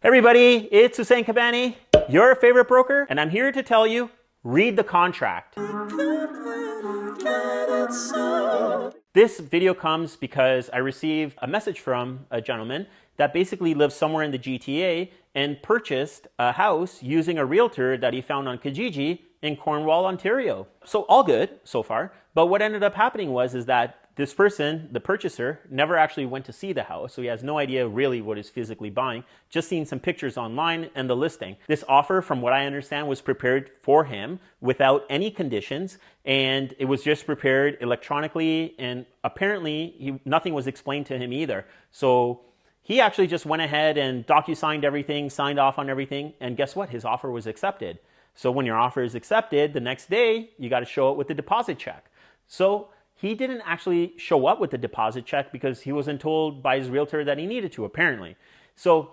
Hey everybody, it's Kabani, your favorite broker, and I'm here to tell you, read the contract. This video comes because I received a message from a gentleman that basically lives somewhere in the GTA and purchased a house using a realtor that he found on Kijiji in Cornwall, Ontario. So all good so far, but what ended up happening was that this person, the purchaser, never actually went to see the house, so he has no idea really what he's physically buying, just seen some pictures online and the listing. This offer, from what I understand, was prepared for him without any conditions, and it was just prepared electronically, and apparently nothing was explained to him either. So he actually just went ahead and docu-signed everything, signed off on everything, and guess what? His offer was accepted. So when your offer is accepted, the next day, you got to show it with the deposit check. So he didn't actually show up with the deposit check because he wasn't told by his realtor that he needed to, apparently. So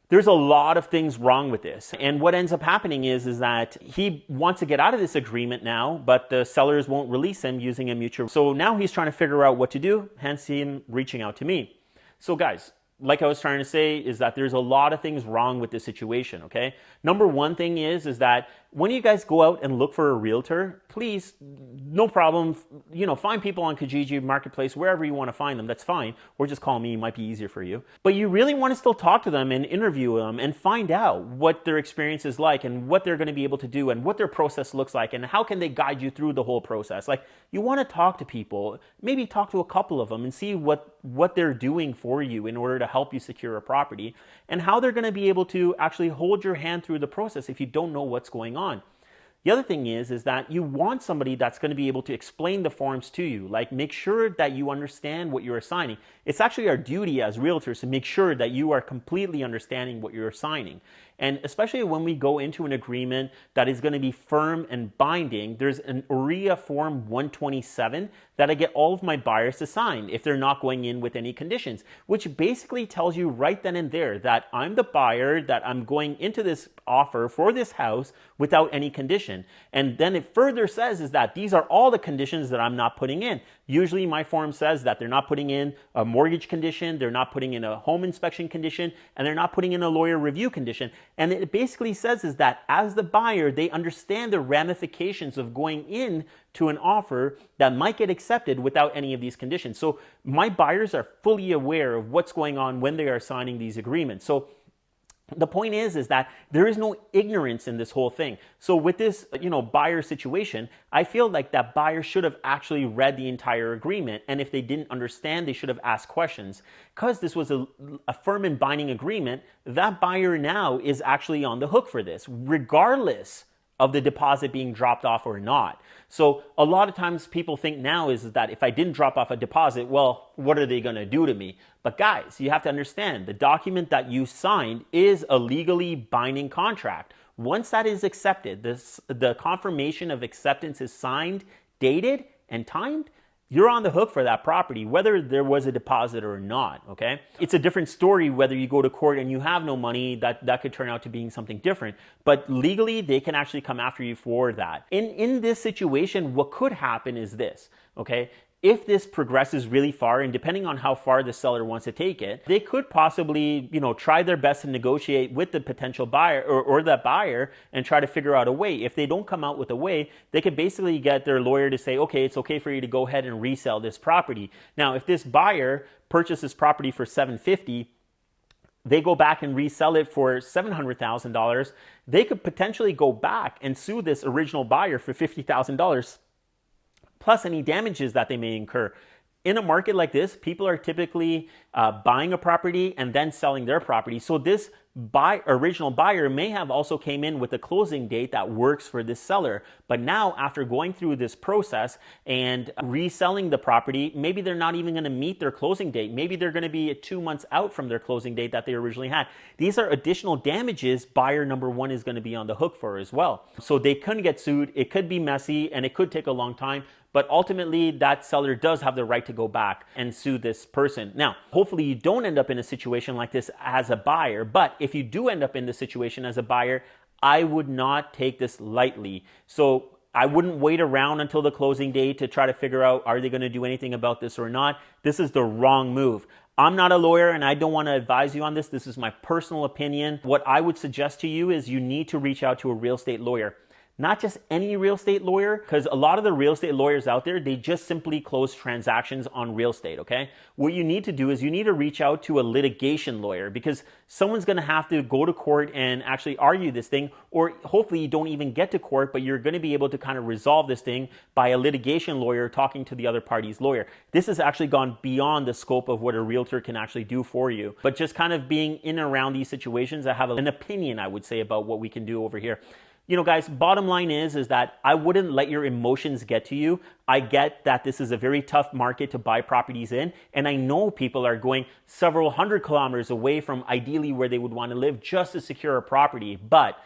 there's a lot of things wrong with this. And what ends up happening is that he wants to get out of this agreement now, but the sellers won't release him using a mutual. So now he's trying to figure out what to do, hence him reaching out to me. So guys, like I was trying to say, is that there's a lot of things wrong with this situation, okay? Number one thing is that when you guys go out and look for a realtor, please, no problem, find people on Kijiji, Marketplace, wherever you want to find them, that's fine. Or just call me, it might be easier for you. But you really want to still talk to them and interview them and find out what their experience is like and what they're going to be able to do and what their process looks like and how can they guide you through the whole process. Like, you want to talk to people, maybe talk to a couple of them and see what they're doing for you in order to help you secure a property and how they're going to be able to actually hold your hand through the process if you don't know what's going on. The other thing is that you want somebody that's going to be able to explain the forms to you. Like, make sure that you understand what you're assigning. It's actually our duty as realtors to make sure that you are completely understanding what you're assigning. And especially when we go into an agreement that is going to be firm and binding, there's an OREA Form 127 that I get all of my buyers to sign if they're not going in with any conditions, which basically tells you right then and there that I'm the buyer, that I'm going into this offer for this house without any condition. And then it further says that these are all the conditions that I'm not putting in. Usually my form says that they're not putting in a mortgage condition, they're not putting in a home inspection condition, and they're not putting in a lawyer review condition. And it basically says that as the buyer, they understand the ramifications of going in to an offer that might get accepted without any of these conditions. So my buyers are fully aware of what's going on when they are signing these agreements. So the point is that there is no ignorance in this whole thing. So with this, buyer situation, I feel like that buyer should have actually read the entire agreement. And if they didn't understand, they should have asked questions. Because this was a firm and binding agreement, that buyer now is actually on the hook for this, regardless of the deposit being dropped off or not. So a lot of times people think now is that if I didn't drop off a deposit, well, what are they going to do to me? But guys, you have to understand the document that you signed is a legally binding contract. Once that is accepted, the confirmation of acceptance is signed, dated, and timed, you're on the hook for that property, whether there was a deposit or not, okay? It's a different story whether you go to court and you have no money, that could turn out to being something different. But legally, they can actually come after you for that. In this situation, what could happen is this, okay? If this progresses really far, and depending on how far the seller wants to take it, they could possibly, try their best to negotiate with the potential buyer or that buyer and try to figure out a way. If they don't come out with a way, they could basically get their lawyer to say, okay, it's okay for you to go ahead and resell this property. Now, if this buyer purchases property for $750,000, they go back and resell it for $700,000, they could potentially go back and sue this original buyer for $50,000. Plus any damages that they may incur. In a market like this, people are typically buying a property and then selling their property. So this original buyer may have also came in with a closing date that works for this seller. But now, after going through this process and reselling the property, maybe they're not even going to meet their closing date. Maybe they're going to be 2 months out from their closing date that they originally had. These are additional damages buyer number one is going to be on the hook for as well. So they couldn't get sued. It could be messy and it could take a long time. But ultimately, that seller does have the right to go back and sue this person. Now, hopefully you don't end up in a situation like this as a buyer. But if you do end up in this situation as a buyer, I would not take this lightly. So I wouldn't wait around until the closing date to try to figure out, are they going to do anything about this or not? This is the wrong move. I'm not a lawyer and I don't want to advise you on this. This is my personal opinion. What I would suggest to you is you need to reach out to a real estate lawyer. Not just any real estate lawyer, because a lot of the real estate lawyers out there, they just simply close transactions on real estate, okay? What you need to do is you need to reach out to a litigation lawyer, because someone's going to have to go to court and actually argue this thing, or hopefully you don't even get to court, but you're going to be able to kind of resolve this thing by a litigation lawyer talking to the other party's lawyer. This has actually gone beyond the scope of what a realtor can actually do for you. But just kind of being in and around these situations, I have an opinion, I would say, about what we can do over here. You know, guys, bottom line is that I wouldn't let your emotions get to you. I get that this is a very tough market to buy properties in, and I know people are going several hundred kilometers away from ideally where they would want to live just to secure a property, but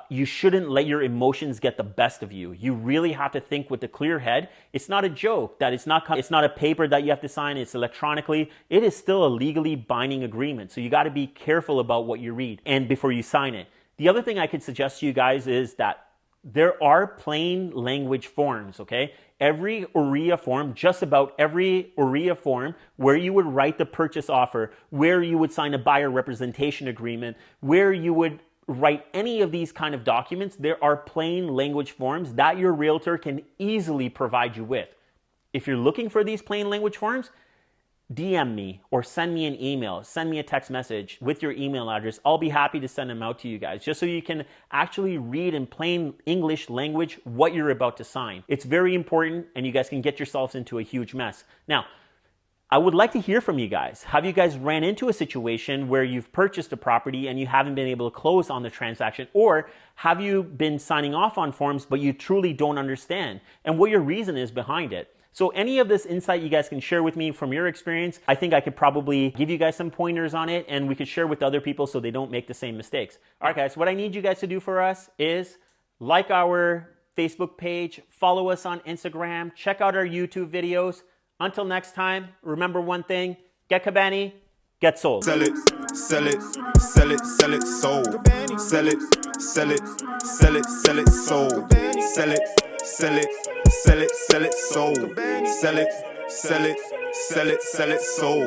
you shouldn't let your emotions get the best of you. You really have to think with a clear head. It's not a joke that it's not a paper that you have to sign. It's electronically. It is still a legally binding agreement. So you got to be careful about what you read and before you sign it. The other thing I could suggest to you guys is that there are plain language forms, okay? Every OREA form, just about every OREA form, where you would write the purchase offer, where you would sign a buyer representation agreement, where you would write any of these kind of documents, there are plain language forms that your realtor can easily provide you with. If you're looking for these plain language forms, DM me or send me an email, send me a text message with your email address. I'll be happy to send them out to you guys just so you can actually read in plain English language what you're about to sign. It's very important and you guys can get yourselves into a huge mess. Now, I would like to hear from you guys. Have you guys ran into a situation where you've purchased a property and you haven't been able to close on the transaction? Or have you been signing off on forms but you truly don't understand and what your reason is behind it? So any of this insight you guys can share with me from your experience, I think I could probably give you guys some pointers on it and we could share with other people so they don't make the same mistakes. All right, guys, what I need you guys to do for us is like our Facebook page, follow us on Instagram, check out our YouTube videos. Until next time, remember one thing, get Kabani, get sold. Sell it, sell it, sell it, sell it, sold. Sell it, sell it, sell it, sell it, sold. Sell it, sell it, sell it, sell it, sold. Sell it, sell it, sell it, sell it, sold.